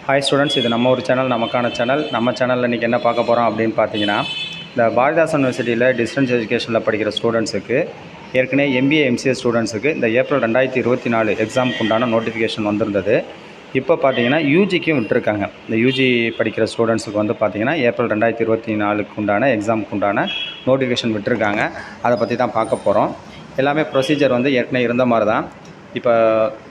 Hi students, இது நம்ம ஒரு சேனல், நமக்கான சேனல். நம்ம சேனலில் இன்றைக்கி என்ன பார்க்க போகிறோம் அப்படின்னு பார்த்தீங்கன்னா, இந்த பாரதிதாசன் யூனிவர்சிட்டியில் டிஸ்டன்ஸ் எஜுகேஷனில் படிக்கிற ஸ்டூடெண்ட்ஸுக்கு ஏற்கனவே எம்பிஏ எம்சிஏ ஸ்டூடெண்ட்ஸுக்கு இந்த ஏப்ரல் 2024 எக்ஸாமுக்கு உண்டான நோட்டிஃபிகேஷன் வந்திருந்தது. இப்போ பார்த்தீங்கன்னா யூஜிக்கும் விட்டுருக்காங்க. இந்த யூஜி படிக்கிற ஸ்டூடெண்ட்ஸுக்கு வந்து பார்த்தீங்கன்னா ஏப்ரல் 2024க்கு உண்டான எக்ஸாமுக்கு உண்டான நோட்டிஃபிகேஷன் விட்டுருக்காங்க. அதை பற்றி தான் பார்க்க போகிறோம். எல்லாமே ப்ரொசீஜர் வந்து ஏற்கனவே இருந்த மாதிரி தான். இப்போ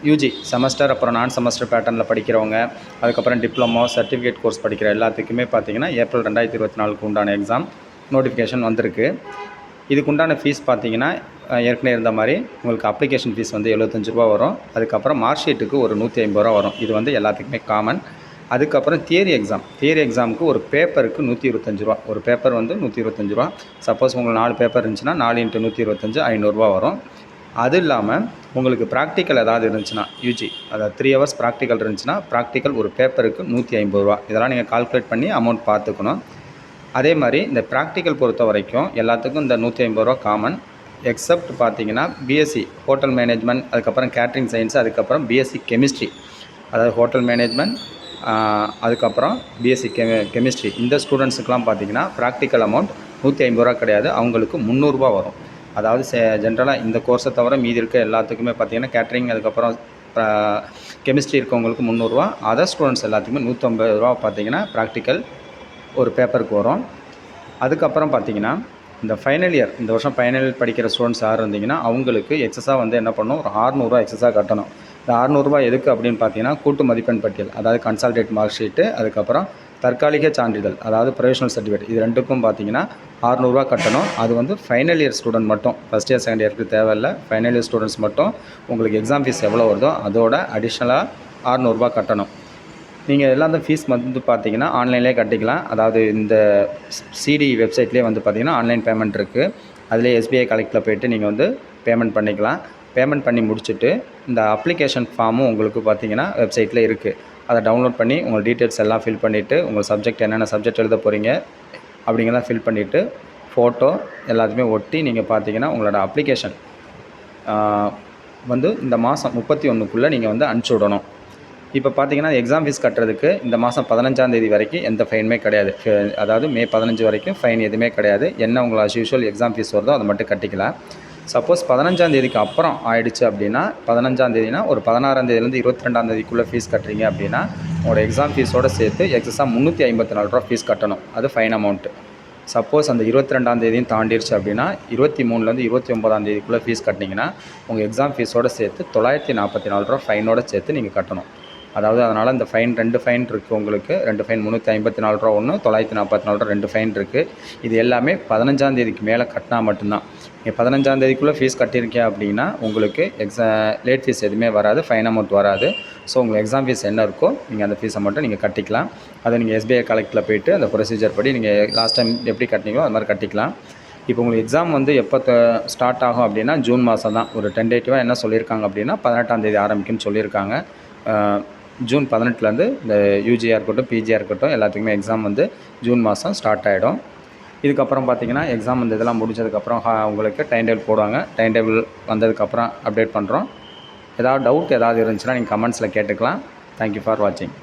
யூஜி செமஸ்டர், அப்புறம் நான் செமஸ்டர் பேட்டர்னில் படிக்கிறவங்க, அதுக்கப்புறம் டிப்ளமோ சர்டிஃபிகேட் கோர்ஸ் படிக்கிற எல்லாத்துக்குமே பார்த்திங்கன்னா ஏப்ரல் 2024க்கு உண்டான எக்ஸாம் நோட்டிஃபிகேஷன் வந்திருக்கு. இதுக்கு உண்டான ஃபீஸ் பார்த்திங்கன்னா ஏற்கனவே இருந்த மாதிரி உங்களுக்கு அப்ளிகேஷன் ஃபீஸ் வந்து 75 ரூபா வரும். அதுக்கப்புறம் மார்க் ஷீட்டுக்கு ஒரு 150 ரூபா வரும். இது வந்து எல்லாத்துக்குமே காமன். அதுக்கப்புறம் தியரி எக்ஸாமுக்கு ஒரு பேப்பருக்கு 125 ரூபா. ஒரு பேப்பர் வந்து 125 ரூபா. சப்போஸ் உங்களுக்கு 4 பேப்பர் இருந்துச்சுன்னா 4 × 125 500 ரூபா வரும். அது இல்லாமல் உங்களுக்கு ப்ராக்டிக்கல் ஏதாவது இருந்துச்சுன்னா யூஜி, அதாவது 3 ஹவர்ஸ் ப்ராக்டிக்கல் இருந்துச்சுன்னா ப்ராக்டிக்கல் ஒரு பேப்பருக்கு 150 ரூபா. இதெல்லாம் நீங்கள் கால்குலேட் பண்ணி அமௌண்ட் பார்த்துக்கணும். அதே மாதிரி இந்த ப்ராக்டிக்கல் பொறுத்த வரைக்கும் எல்லாத்துக்கும் இந்த 150 ரூபா காமன். எக்ஸப்ட் பார்த்தீங்கன்னா பிஎஸ்சி ஹோட்டல் மேனேஜ்மெண்ட், அதுக்கப்புறம் கேட்ரிங் சயின்ஸ், அதுக்கப்புறம் பிஎஸ்சி கெமிஸ்ட்ரி, அதாவது ஹோட்டல் மேனேஜ்மெண்ட், அதுக்கப்புறம் பிஎஸ்சி கெமிஸ்ட்ரி, இந்த ஸ்டூடெண்ட்ஸுக்கெலாம் பார்த்தீங்கன்னா ப்ராக்டிக்கல் அமௌண்ட் 150 ரூபா கிடையாது, அவங்களுக்கு 300 ரூபா வரும். அதாவது ஜென்ரலாக இந்த கோர்ஸை தவிர மீதி இருக்க எல்லாத்துக்குமே பார்த்திங்கன்னா கேட்ரிங், அதுக்கப்புறம் கெமிஸ்ட்ரி இருக்கவங்களுக்கு 300 ரூபா, அதர் ஸ்டூடெண்ட்ஸ் எல்லாத்துக்குமே 150 ரூபா பார்த்திங்கன்னா ப்ராக்டிக்கல் ஒரு பேப்பருக்கு வரும். அதுக்கப்புறம் பார்த்திங்கன்னா இந்த ஃபைனல் இயர், இந்த வருஷம் ஃபைனல் இயர் படிக்கிற ஸ்டூடெண்ட்ஸ் யார் இருந்தீங்கன்னா அவங்களுக்கு எக்ஸஸாக வந்து என்ன பண்ணணும், ஒரு 600 ரூபா எக்ஸஸாக கட்டணும். இந்த 600 ரூபா எதுக்கு அப்படின்னு பார்த்தீங்கன்னா கூட்டு மதிப்பெண் பட்டியல், அதாவது கன்சால்டேட் மார்க் ஷீட்டு, அதுக்கப்புறம் தற்காலிக சான்றிதழ், அதாவது ப்ரொவிஷனல் சர்டிஃபிகேட், இது ரெண்டுக்கும் பார்த்தீங்கன்னா 600 ரூபா கட்டணும். அது வந்து ஃபைனல் இயர் ஸ்டூடெண்ட் மட்டும், ஃபஸ்ட் இயர் செகண்ட் இயருக்கு தேவையில்லை. ஃபைனல் இயர் ஸ்டூடெண்ட்ஸ் மட்டும் உங்களுக்கு எக்ஸாம் ஃபீஸ் எவ்வளோ வருதோ அதோட அடிஷ்னலாக 600 ரூபா கட்டணும். நீங்கள் எல்லாம் அந்த ஃபீஸ் வந்து பார்த்தீங்கன்னா ஆன்லைன்லேயே கட்டிக்கலாம். அதாவது இந்த சிடி வெப்சைட்லேயே வந்து பார்த்தீங்கன்னா ஆன்லைன் பேமெண்ட் இருக்குது. அதிலே எஸ்பிஐ கலெக்டில் போய்ட்டு நீங்கள் வந்து பேமெண்ட் பண்ணிக்கலாம். பேமெண்ட் பண்ணி முடிச்சுட்டு இந்த அப்ளிகேஷன் ஃபார்மும் உங்களுக்கு பார்த்தீங்கன்னா வெப்சைட்டில் இருக்குது. அதை டவுன்லோட் பண்ணி உங்கள் டீட்டெயில்ஸ் எல்லாம் ஃபில் பண்ணிவிட்டு, உங்கள் சப்ஜெக்ட் என்னென்ன சப்ஜெக்ட் எழுத போகிறீங்க அப்படிங்கெல்லாம் ஃபில் பண்ணிவிட்டு ஃபோட்டோ எல்லாத்தையுமே ஒட்டி நீங்கள் பார்த்தீங்கன்னா உங்களோட அப்ளிகேஷன் வந்து இந்த மாதம் 31க்குள்ளே நீங்கள் வந்து அனுப்பிச்சி விடணும். இப்போ பார்த்தீங்கன்னா எக்ஸாம் ஃபீஸ் கட்டுறதுக்கு இந்த மாதம் 15ஆம் தேதி வரைக்கும் எந்த ஃபைனுமே கிடையாது. அதாவது மே 15 வரைக்கும் ஃபைன் எதுவுமே கிடையாது. என்ன உங்களை அஸ் யூஷுவல் எக்ஸாம் ஃபீஸ் வருதோ அதை மட்டும் கட்டிக்கலாம். சப்போஸ் 15ஆம் தேதிக்கு அப்புறம் ஆயிடுச்சு அப்படின்னா, 15ஆம் தேதினா ஒரு 16ஆம் தேதியிலேருந்து 22ஆம் தேதிக்குள்ளே ஃபீஸ் கட்டுறீங்க அப்படின்னா உங்களோட எக்ஸாம் ஃபீஸோடு சேர்த்து எக்ஸஸாக 354 ரூபா ஃபீஸ் கட்டணும். அது ஃபைன் அமௌண்ட்டு. சப்போஸ் அந்த 22ஆம் தேதியும் தாண்டிடுச்சு அப்படின்னா 23லேருந்து 29ஆம் தேதிக்குள்ளே ஃபீஸ் கட்டினீங்கன்னா உங்கள் எக்ஸாம் ஃபீஸோடு சேர்த்து 944 ரூபா ஃபைனோடு சேர்த்து நீங்கள் கட்டணும். அதாவது அதனால் இந்த ஃபைன் 2 ஃபைன் இருக்குது உங்களுக்கு. 2 ஃபைன் 354 ரூபா ஒன்று, 944 ரூபா 2 ஃபைன் இருக்குது. இது எல்லாமே 15ஆம் தேதிக்கு மேலே கட்டினா மட்டும்தான். நீங்கள் 15ஆம் தேதிக்குள்ளே ஃபீஸ் கட்டியிருக்கேன் அப்படின்னா உங்களுக்கு லேட் ஃபீஸ் எதுவுமே வராது, ஃபைன் அமௌண்ட் வராது. ஸோ உங்களுக்கு எக்ஸாம் ஃபீஸ் என்ன இருக்கோ நீங்கள் அந்த ஃபீஸை மட்டும் நீங்கள் கட்டிக்கலாம். அதை நீங்கள் எஸ்பிஐ கலெக்டில் போய்ட்டு அந்த ப்ரொசீஜர் படி நீங்கள் லாஸ்ட் டைம் எப்படி கட்டினீங்களோ அது மாதிரி கட்டிக்கலாம். இப்போ உங்களுக்கு எக்ஸாம் வந்து எப்போ ஸ்டார்ட் ஆகும் அப்படின்னா ஜூன் மாதம் தான். ஒரு டென்டேட்டிவாக என்ன சொல்லியிருக்காங்க அப்படின்னா 18ஆம் தேதி ஆரம்பிக்கும்னு சொல்லியிருக்காங்க. ஜூன் 18லேருந்து இந்த யூஜியாக இருக்கட்டும் பிஜியாக இருக்கட்டும் எல்லாத்துக்குமே எக்ஸாம் வந்து ஜூன் மாதம் ஸ்டார்ட் ஆகிடும். இதுக்கப்புறம் பார்த்திங்கன்னா எக்ஸாம் வந்து இதெல்லாம் முடிஞ்சதுக்கப்புறம் உங்களுக்கு டைம் டேபிள் போடுவாங்க. டைம் டேபிள் வந்ததுக்கப்புறம் அப்டேட் பண்ணுறோம். ஏதாவது டவுட் ஏதாவது இருந்துச்சுன்னா நீங்கள் கமெண்ட்ஸில் கேட்டுக்கலாம். தேங்க்யூ ஃபார் வாட்சிங்.